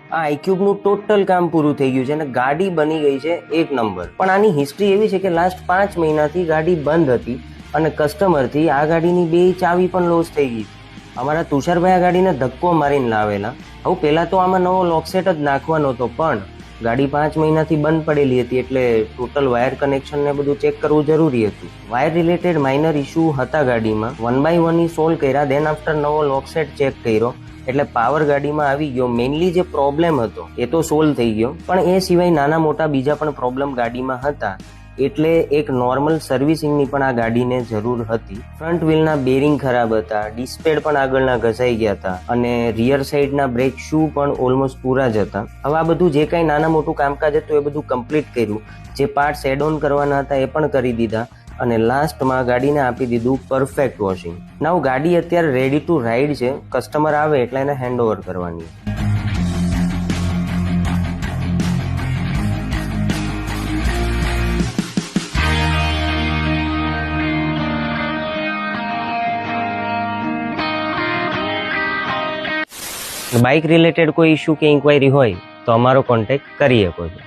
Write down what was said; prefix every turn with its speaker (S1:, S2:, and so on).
S1: આ આઈક્યુબનું ટોટલ કામ પૂરું થઈ ગયું છે અને ગાડી બની ગઈ છે 1 નંબર. પણ આની હિસ્ટ્રી એવી છે કે લાસ્ટ 5 મહિનાથી ગાડી બંધ હતી અને કસ્ટમરથી આ ગાડીની 2 ચાવી પણ લોસ થઈ ગઈ. અમારા તુષારભાઈ આ ગાડીને ધક્કો મારીને લાવેલા. હવે પહેલાં તો આમાં નવો લોકસેટ જ નાખવાનો હતો, પણ ગાડી 5 મહિનાથી બંધ પડેલી હતી એટલે ટોટલ વાયર કનેક્શન ને બધું ચેક કરવું જરૂરી હતું. વાયર રિલેટેડ માઇનર ઇસ્યુ હતા ગાડીમાં, 1 by 1 સોલ્વ કર્યા. દેન આફ્ટર નવો લોકસેટ ચેક કર્યો એટલે પાવર ગાડીમાં આવી ગયો. મેઇનલી જે પ્રોબ્લેમ હતો એ તો સોલ્વ થઈ ગયો, પણ એ સિવાય નાના મોટા બીજા પણ પ્રોબ્લેમ ગાડીમાં હતા એટલે એક નોર્મલ સર્વિસિંગની પણ આ ગાડીને જરૂર હતી. ફ્રન્ટ વ્હીલના બેરિંગ ખરાબ હતા, ડિસ્પેડ પણ આગળના ઘસાઈ ગયા હતા અને રિયર સાઈડના બ્રેક શૂ પણ ઓલમોસ્ટ પૂરા જ હતા. હવે આ બધું જે કાંઈ નાના મોટું કામકાજ હતું એ બધું કમ્પ્લીટ કર્યું. જે પાર્ટ્સ એડ ઓન કરવાના હતા એ પણ કરી દીધા અને લાસ્ટમાં ગાડીને આપી દીધું પરફેક્ટ વોશિંગ. નાવ ગાડી અત્યારે રેડી ટુ રાઈડ છે. કસ્ટમર આવે એટલે એને હેન્ડ ઓવર કરવાની. બાઇક રિલેટેડ કોઈ ઇસ્યુ કે ઇન્ક્વાયરી હોય તો અમારો કોન્ટેક્ટ કરી શકો છો.